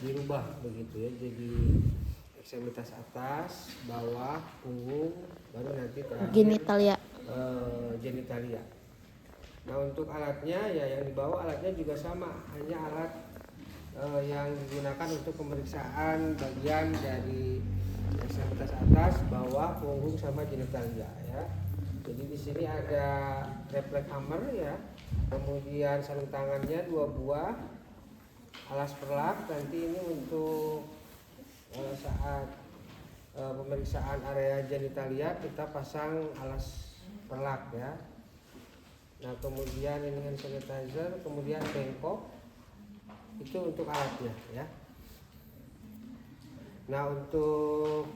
dirubah begitu ya, jadi ekstremitas atas, bawah, punggung, baru nanti terakhir genitalia. genitalia. Nah untuk alatnya ya yang dibawa alatnya juga sama, hanya alat yang digunakan untuk pemeriksaan bagian dari ekstremitas atas, bawah, punggung sama genitalia ya. Jadi di sini ada refleks hammer ya, kemudian sarung tangannya 2 buah, alas perlak. Nanti ini untuk saat pemeriksaan area genitalia kita pasang alas perlak ya. Nah kemudian ini hand sanitizer, kemudian bengkok, itu untuk alatnya ya. Nah untuk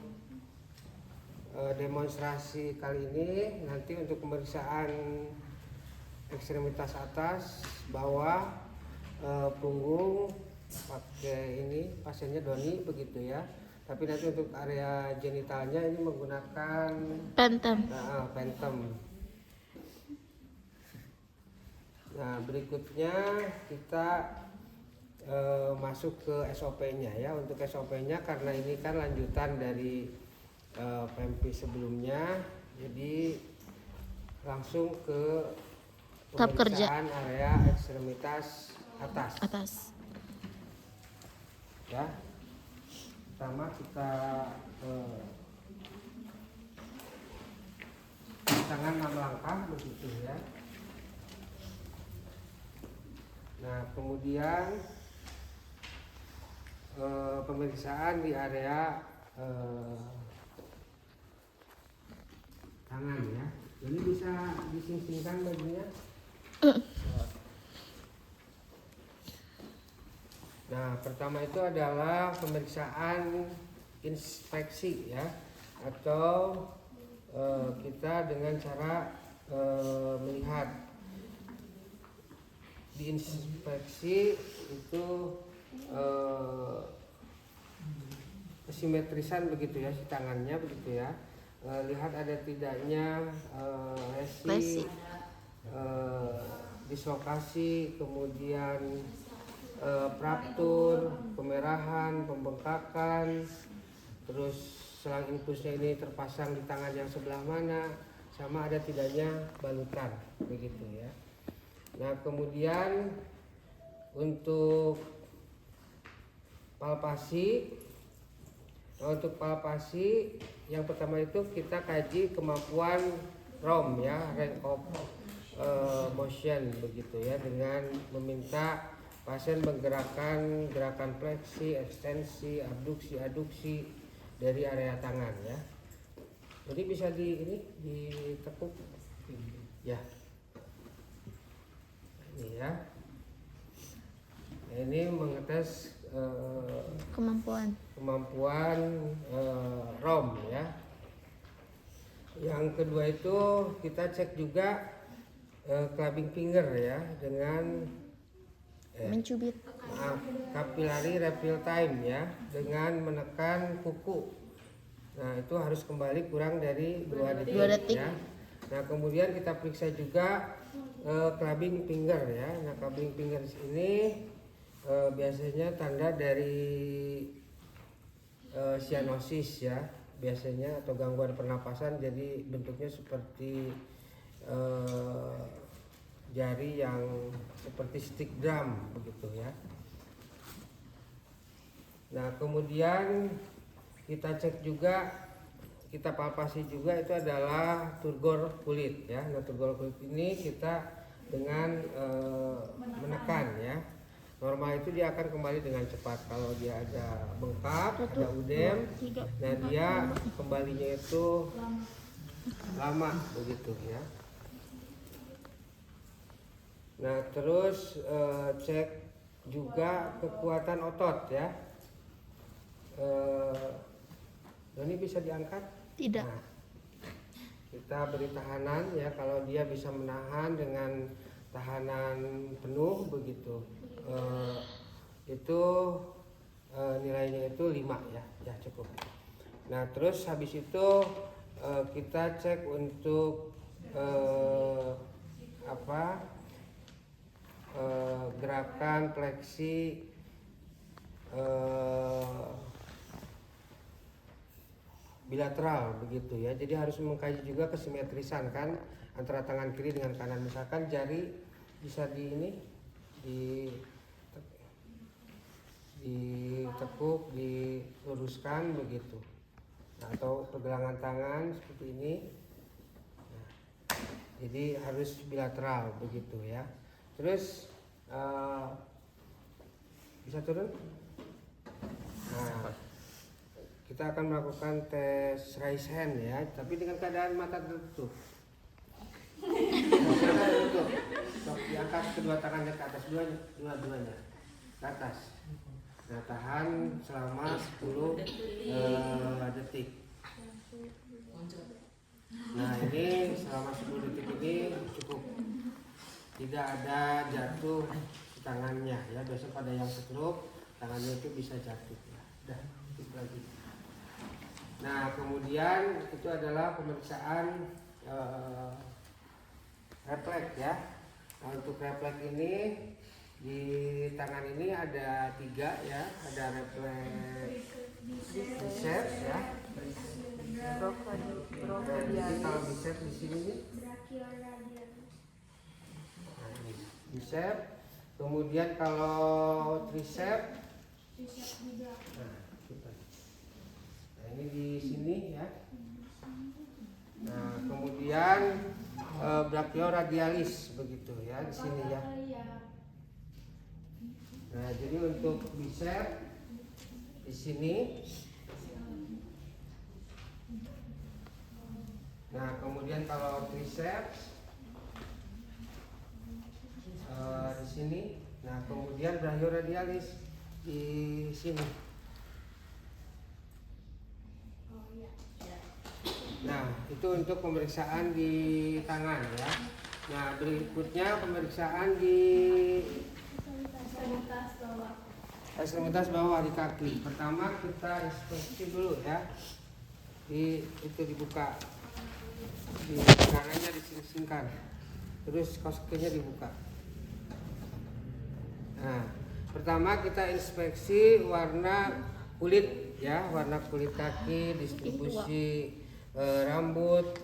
demonstrasi kali ini nanti untuk pemeriksaan ekstremitas atas, bawah, punggung pakai ini pasiennya Doni begitu ya. Tapi nanti untuk area genitalnya ini menggunakan Phantom. Nah berikutnya kita masuk ke SOP-nya ya. Untuk SOP-nya karena ini kan lanjutan dari PMP sebelumnya, jadi langsung ke pemeriksaan area ekstremitas atas. Ya, pertama kita tangan 6 langkah begitu ya. Nah kemudian pemeriksaan di area tangan ya. Ini bisa dising-singkan bajunya. Nah pertama itu adalah pemeriksaan inspeksi ya, atau kita dengan cara melihat. Di inspeksi itu simetrisan begitu ya si tangannya begitu ya. Lihat ada tidaknya lesi, dislokasi, kemudian fraktur, kemerahan, pembengkakan, terus selang infusnya ini terpasang di tangan yang sebelah mana, sama ada tidaknya balutan begitu ya. Nah kemudian untuk palpasi, yang pertama itu kita kaji kemampuan ROM ya, range of motion begitu ya, dengan meminta pasien menggerakkan gerakan fleksi, ekstensi, abduksi, aduksi dari area tangan ya. Jadi bisa ditekuk ya. Ini ya. Ini mengetes kemampuan ROM ya. Yang kedua itu kita cek juga clubbing finger ya, dengan mencubit capillary refill time ya, dengan menekan kuku. Nah itu harus kembali kurang dari 2 detik ya. Nah kemudian kita periksa juga clubbing finger ya. Nah clubbing finger ini biasanya tanda dari cyanosis ya biasanya, atau gangguan pernapasan, jadi bentuknya seperti jari yang seperti stick drum begitu ya. Nah kemudian kita cek juga, kita palpasi juga itu adalah turgor kulit ya. Nah turgor kulit ini kita dengan menekan ya, normal itu dia akan kembali dengan cepat. Kalau dia ada bengkak, ada udem, nah dia kembalinya itu lama begitu ya. Nah terus cek juga kekuatan otot ya. Ini bisa diangkat? Tidak. Nah, kita beri tahanan ya, kalau dia bisa menahan dengan tahanan penuh begitu, itu nilainya itu 5 ya cukup. Nah terus habis itu kita cek untuk gerakan fleksi eh, bilateral begitu ya. Jadi harus mengkaji juga kesimetrisan kan antara tangan kiri dengan kanan. Misalkan jari bisa ditekuk, diluruskan begitu. Nah, atau pergelangan tangan seperti ini. Nah, jadi harus bilateral begitu ya. Terus bisa turun. Nah, kita akan melakukan tes raise hand ya, tapi dengan keadaan mata tertutup. Mata tertutup. Sok diangkat kedua tangannya ke atas, dua-duanya ke atas. Nah, tahan selama 10 detik. Nah, ini selama 10 detik ini cukup. Tidak ada jatuh di tangannya ya. Biasanya pada yang stroke tangannya itu bisa jatuh ya. Udah, dikit lagi. Nah, kemudian itu adalah pemeriksaan refleks ya. Nah, untuk refleks ini di tangan ini ada 3 ya. Ada refleks biceps ya. Jadi kalau biceps di sini nih. Nah, ini biceps. Kemudian kalau triceps. Nah, ini di sini ya. Nah, kemudian brachioradialis begitu ya di sini ya. Nah, jadi untuk bicep di sini. Nah, kemudian kalau triceps di sini. Nah, kemudian brachioradialis di sini. Nah, itu untuk pemeriksaan di tangan ya. Nah, berikutnya pemeriksaan di ekstremitas bawah di kaki. Pertama kita inspeksi dulu ya. Itu dibuka. Di kanannya disingkirkan. Terus kaos kakinya dibuka. Nah, pertama kita inspeksi warna kulit ya, warna kulit kaki, distribusi rambut,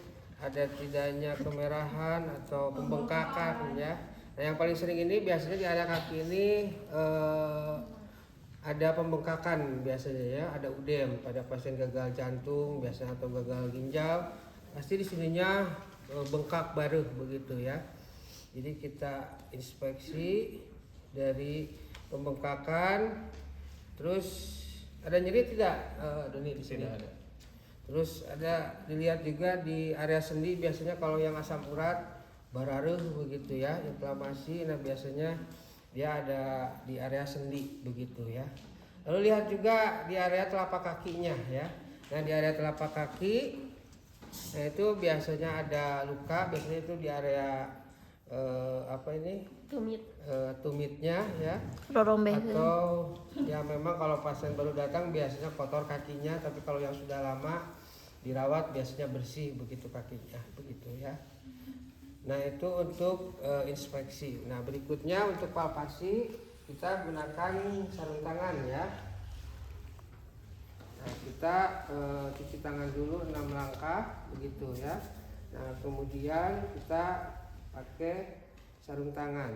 ada tidaknya kemerahan atau pembengkakan ya. Nah, yang paling sering ini biasanya di area kaki ini ada pembengkakan biasanya ya, ada udem pada pasien gagal jantung biasanya atau gagal ginjal, pasti di sininya bengkak baru begitu ya. Jadi kita inspeksi dari pembengkakan, terus ada nyeri tidak, Doni di sini? Ada. Terus ada dilihat juga di area sendi, biasanya kalau yang asam urat bararuh begitu ya, inflamasi. Nah, biasanya dia ada di area sendi begitu ya. Lalu lihat juga di area telapak kakinya ya. Nah, di area telapak kaki, nah itu biasanya ada luka, biasanya itu di area tumitnya ya. Atau ya memang kalau pasien baru datang biasanya kotor kakinya, tapi kalau yang sudah lama dirawat biasanya bersih begitu kakinya begitu ya. Nah, itu untuk inspeksi. Nah, berikutnya untuk palpasi kita gunakan sarung tangan ya. Nah, kita cuci tangan dulu 6 langkah begitu ya. Nah, kemudian kita pakai sarung tangan.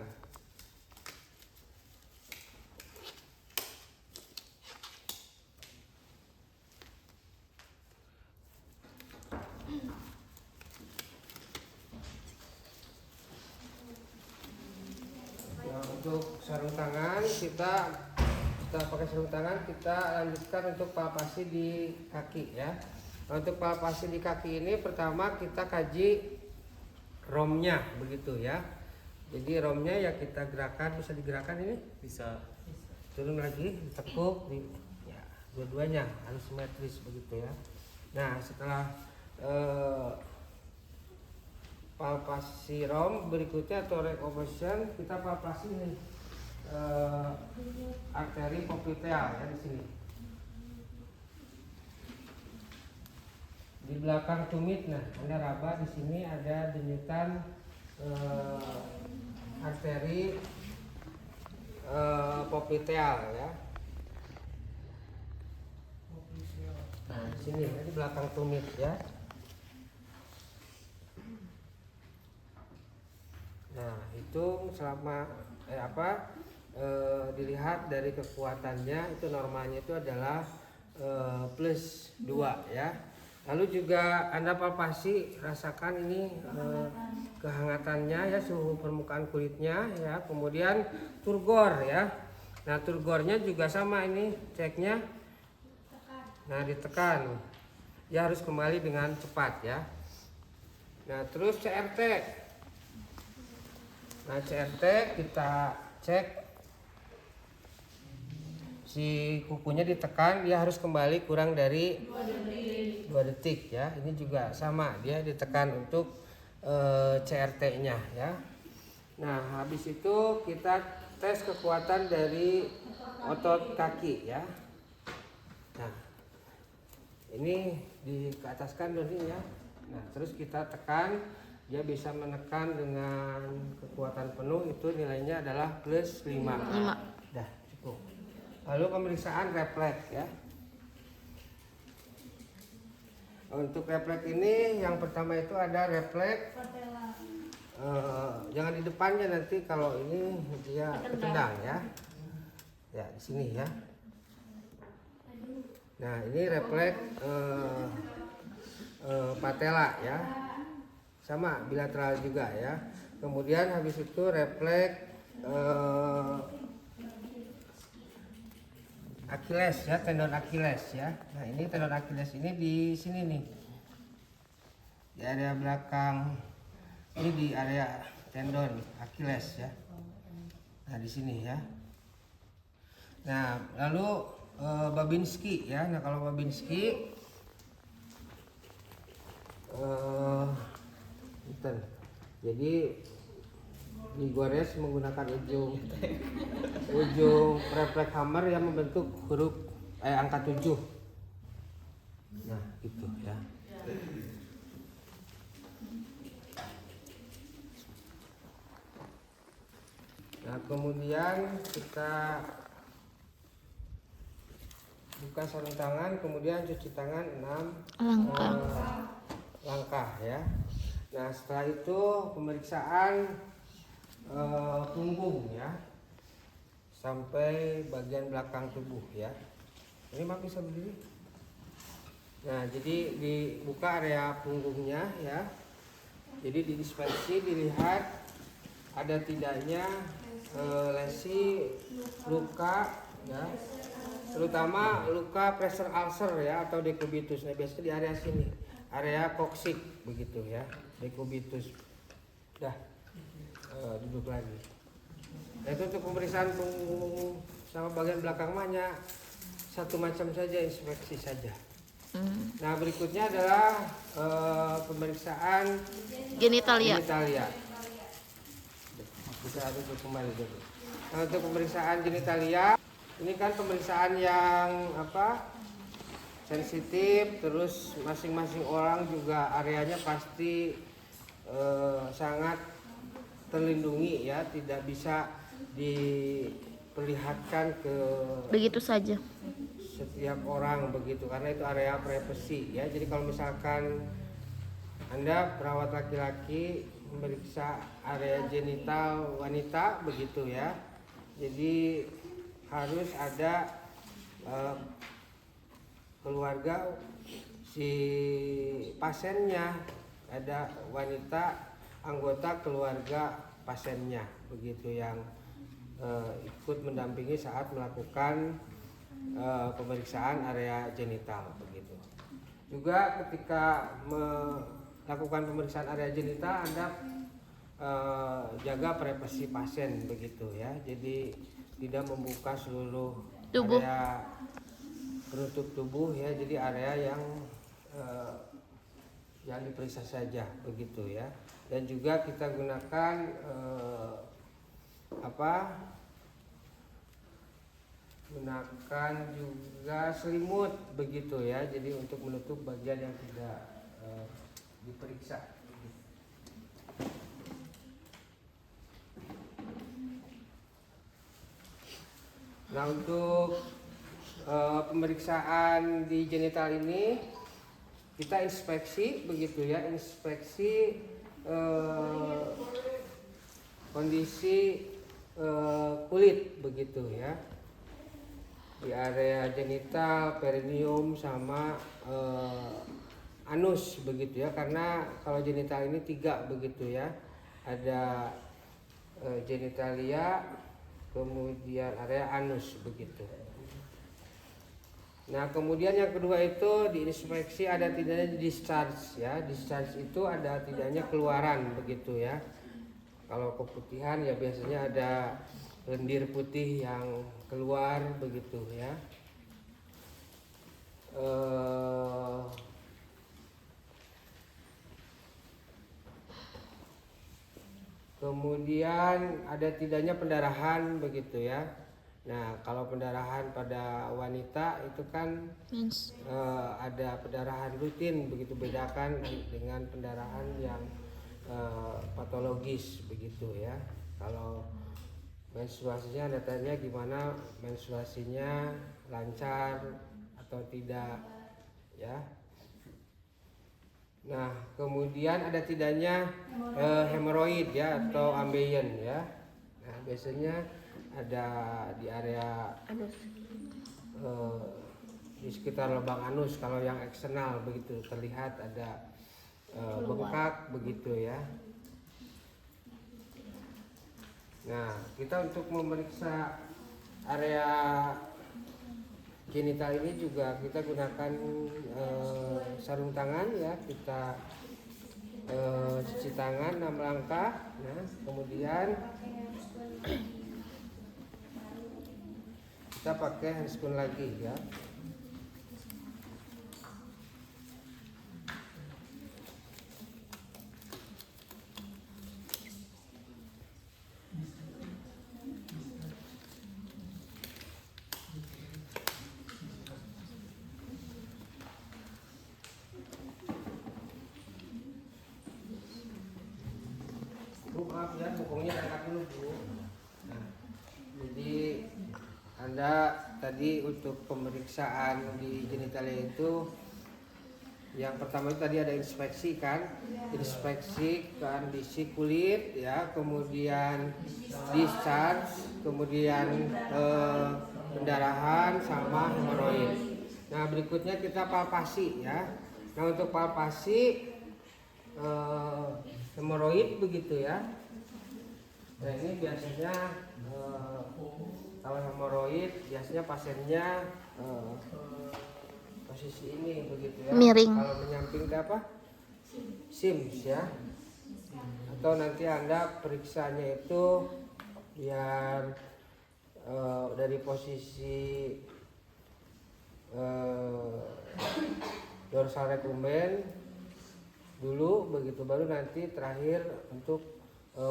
Nah, untuk sarung tangan kita pakai sarung tangan, kita lanjutkan untuk palpasi di kaki ya. Nah, untuk palpasi di kaki ini pertama kita kaji romnya begitu ya. Jadi romnya ya kita gerakan, bisa digerakkan ini? Bisa. Turun lagi, ditekuk, ya, dua-duanya harus simetris begitu ya. Nah, setelah palpasi rom, berikutnya thoracic ovation, kita palpasi nih arteri popliteal ya di sini. Di belakang tumit, nah Anda raba di sini ada denyutan arteri popliteal ya. sini di belakang tumit ya. Nah itu selama dilihat dari kekuatannya itu normalnya itu adalah plus 2 ya. Lalu juga Anda palpasi, rasakan ini kehangatannya ya, suhu permukaan kulitnya ya. Kemudian turgor ya. Nah turgornya juga sama, ini ceknya. Nah ditekan, ya harus kembali dengan cepat ya. Nah terus CRT. Nah CRT kita cek, si kukunya ditekan, dia harus kembali kurang dari 2 detik ya. Ini juga sama, dia ditekan untuk CRT-nya ya. Nah habis itu kita tes kekuatan dari otot kaki ya. Nah ini diataskan dulu ya. Nah terus kita tekan, dia bisa menekan dengan kekuatan penuh, itu nilainya adalah plus 5. Dah cukup. Lalu pemeriksaan refleks ya. Untuk refleks ini yang pertama itu ada refleks jangan di depannya, nanti kalau ini dia ketendang ya. Ya di sini ya. Nah ini refleks patella ya, sama bilateral juga ya. Kemudian habis itu refleks Achilles ya, tendon Achilles ya. Nah ini tendon Achilles ini di sini nih, di area belakang ini, di area tendon Achilles ya. Nah di sini ya. Nah lalu Babinski ya. Nah kalau Babinski jadi digores menggunakan ujung refleks hammer yang membentuk huruf angka 7. Nah itu ya. Nah kemudian kita buka sarung tangan, kemudian cuci tangan 6 langkah ya. Nah setelah itu pemeriksaan punggung ya, sampai bagian belakang tubuh ya. Ini Mak bisa berdiri. Nah jadi dibuka area punggungnya ya. Jadi diinspeksi, dilihat ada tidaknya lesi, luka ya, terutama luka pressure ulcer ya atau decubitus. Nah biasanya di area sini, area koksik begitu ya, decubitus. Dah duduk lagi. Nah itu untuk pemeriksaan punggung sama bagian belakang mahnya satu macam saja, inspeksi saja. Nah berikutnya adalah pemeriksaan genitalia. Bisa duduk kembali dulu. Nah untuk pemeriksaan genitalia ini kan pemeriksaan yang sensitif, terus masing-masing orang juga areanya pasti sangat terlindungi ya, tidak bisa diperlihatkan ke begitu saja setiap orang begitu, karena itu area privasi ya. Jadi kalau misalkan Anda perawat laki-laki memeriksa area genital wanita begitu ya, jadi harus ada keluarga si pasiennya, ada wanita anggota keluarga pasiennya begitu yang ikut mendampingi saat melakukan pemeriksaan area genital begitu. Juga ketika melakukan pemeriksaan area genital Anda jaga privasi pasien begitu ya. Jadi tidak membuka seluruh tubuh, area penutup tubuh ya. Jadi area yang diperiksa saja begitu ya. Dan juga kita gunakan gunakan juga selimut begitu ya. Jadi untuk menutup bagian yang tidak diperiksa. Nah untuk pemeriksaan di genital ini kita inspeksi begitu ya, inspeksi kondisi kulit begitu ya, di area genital, perineum sama anus begitu ya, karena kalau genital ini 3 begitu ya, ada genitalia, kemudian area anus begitu. Nah kemudian yang kedua itu diinspeksi ada tidaknya discharge ya, discharge itu ada tidaknya keluaran begitu ya. Kalau keputihan ya biasanya ada lendir putih yang keluar begitu ya. Kemudian ada tidaknya pendarahan begitu ya. Nah kalau pendarahan pada wanita itu kan ada pendarahan rutin begitu, bedakan dengan pendarahan yang patologis begitu ya. Kalau menstruasinya Anda tanya gimana menstruasinya, lancar atau tidak ya. Nah kemudian ada tidaknya hemoroid ya atau ambeien ya. Nah biasanya ada di area di sekitar lubang anus. Kalau yang eksternal begitu terlihat ada bengkak begitu ya. Nah kita untuk memeriksa area genital ini juga kita gunakan sarung tangan ya, kita cuci tangan 6 langkah. Nah kemudian kita pakai handscoon lagi ya. Maaf ya, pokoknya angkat dulu Bu. Nah, jadi Anda tadi untuk pemeriksaan di genitalia itu yang pertama itu tadi ada inspeksi kan, inspeksi kondisi kulit ya, kemudian discharge, kemudian pendarahan sama hemoroid. Nah berikutnya kita palpasi ya. Nah untuk palpasi hemoroid begitu ya. Nah ini biasanya kalau hemoroid biasanya pasiennya posisi ini begitu ya. Miring. Kalau menyamping ke apa? Sims ya. Atau nanti Anda periksanya itu biar dari posisi dorsal recumbens dulu begitu, baru nanti terakhir untuk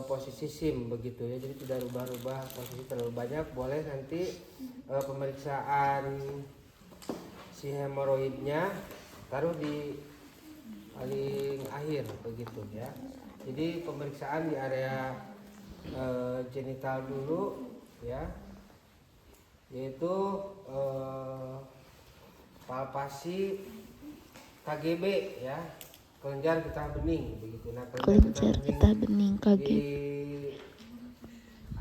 posisi sim begitu ya. Jadi tidak rubah-rubah posisi terlalu banyak. Boleh nanti pemeriksaan si hemoroidnya taruh di paling akhir begitu ya. Jadi pemeriksaan di area genital dulu ya, yaitu palpasi KGB ya, kelenjar getah bening begitu. Nah Kelenjar getah bening di KGB.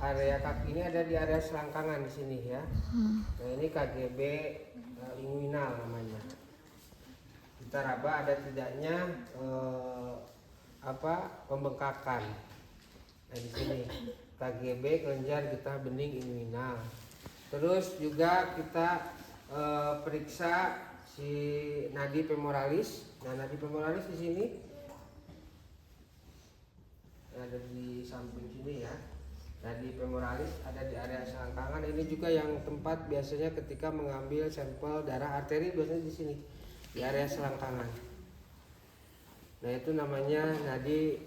area kaki ini ada di area selangkangan di sini ya. Nah ini KGB inguinal namanya. Kita raba ada tidaknya pembengkakan. Nah di sini KGB kelenjar getah bening inguinal. Terus juga kita periksa si nadi femoralis. Nah nadi femoralis di sini ada di samping sini ya. Nadi femoralis ada di area selangkangan. Ini juga yang tempat biasanya ketika mengambil sampel darah arteri, biasanya di sini di area selangkangan. Nah itu namanya nadi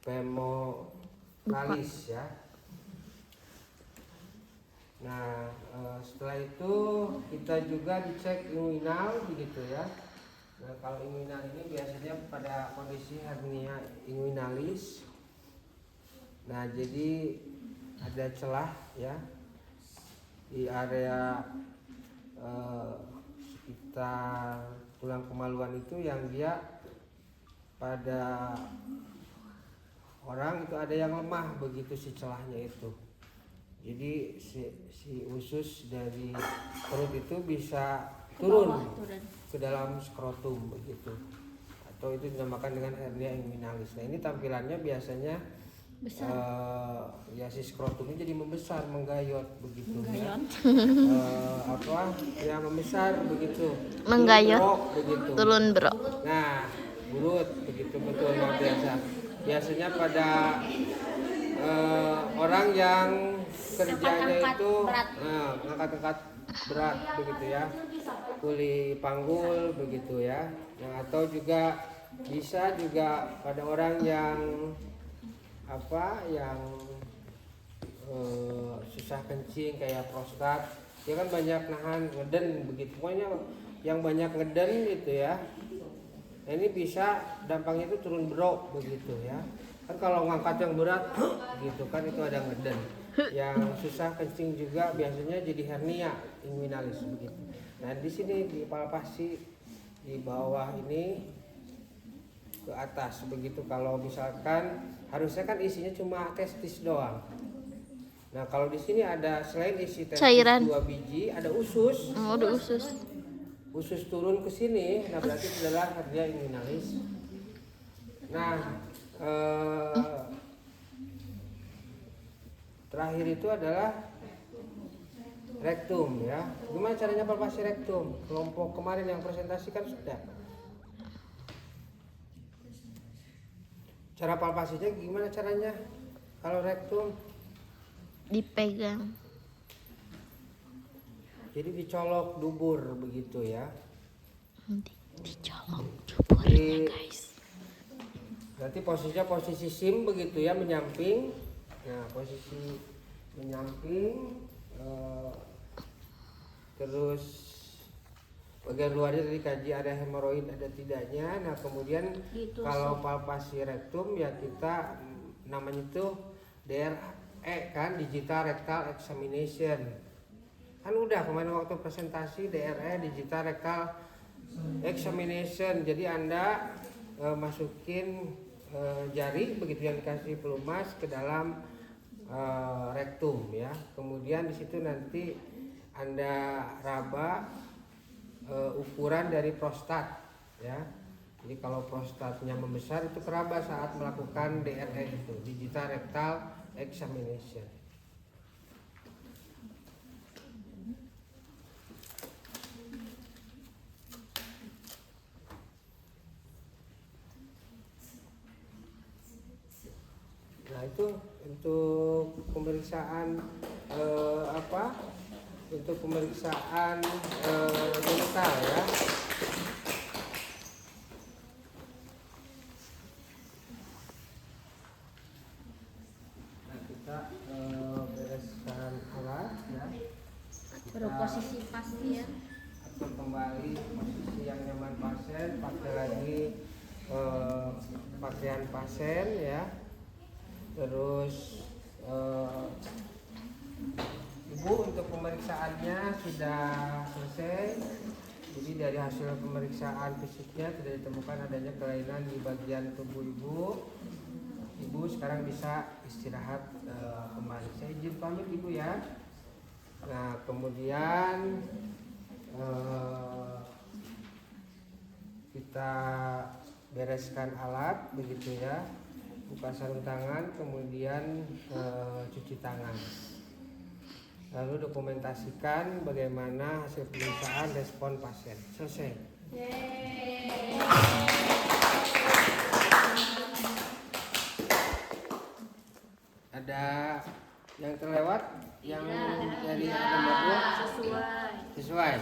femoralis ya. Nah setelah itu kita juga dicek inguinal begitu ya. Nah kalau inguinal ini biasanya pada kondisi hernia inguinalis. Nah jadi ada celah ya di area sekitar tulang kemaluan itu yang dia pada orang itu ada yang lemah begitu si celahnya itu. Jadi si usus dari perut itu bisa turun ke dalam skrotum begitu, atau itu dinamakan dengan hernia inguinalis. Nah ini tampilannya biasanya ya si skrotumnya jadi membesar, menggayot begitu ya. Ya membesar begitu, Menggayot begitu. turun bro. Nah burut begitu, betul luar biasa. Biasanya pada orang yang kerjanya itu ngangkat-ngangkat berat begitu ya, kuli panggul begitu ya. Nah, atau juga bisa juga pada orang yang susah kencing kayak prostat, dia kan banyak nahan ngeden begitu. Pokoknya yang banyak ngeden gitu ya. Nah, ini bisa dampaknya itu turun bro begitu ya. Kan kalau ngangkat yang berat gitu kan itu ada ngeden. Yang susah kencing juga biasanya jadi hernia inguinalis begitu. Nah di sini dipalpasi di bawah ini ke atas begitu. Kalau misalkan harusnya kan isinya cuma testis doang. Nah kalau di sini ada selain isi testis Cairan. 2 biji, ada usus. Oh, ada usus. Usus turun ke sini, nah berarti itu adalah hernia inguinalis. Nah terakhir itu adalah rektum ya. Gimana caranya palpasi rektum? Kelompok kemarin yang presentasi kan sudah. Cara palpasinya gimana caranya? Kalau rektum Dipegang. jadi dicolok dubur begitu ya. Dicolok duburnya guys. Berarti posisinya posisi sim begitu ya, menyamping. Nah posisi menyamping, terus bagian luarnya tadi kaji ada hemoroid ada tidaknya. Nah kemudian kalau palpasi rektum ya kita namanya itu DRE kan, digital rectal examination. Kan udah kemarin waktu presentasi DRE digital rectal examination. Jadi Anda masukin jari begitu yang dikasih pelumas ke dalam rektum ya. Kemudian di situ nanti Anda raba ukuran dari prostat ya. Jadi kalau prostatnya membesar itu keraba saat melakukan DRE itu, digital rectal examination. Nah itu untuk pemeriksaan untuk pemeriksaan genital ya. Nah kita bereskan alat ya. Baru posisi pasti ya. Atur kembali posisi yang nyaman pasien, pakai lagi pakaian pasien ya. Terus Ibu untuk pemeriksaannya sudah selesai. Jadi dari hasil pemeriksaan fisiknya tidak ditemukan adanya kelainan di bagian tubuh Ibu. Ibu sekarang bisa istirahat kembali. Saya izin pamit Ibu ya. Nah kemudian kita bereskan alat begitu ya. Buka sarung tangan, kemudian cuci tangan. Lalu dokumentasikan bagaimana hasil pemeriksaan respon pasien. Selesai. Ada yang terlewat? Yang dari nomor 2? Sesuai.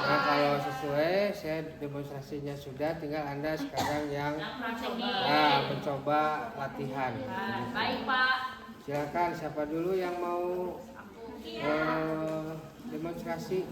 Nah kalau sesuai, saya demonstrasinya sudah, tinggal Anda sekarang yang mencoba latihan. Baik Pak. Silakan siapa dulu yang mau demonstrasi?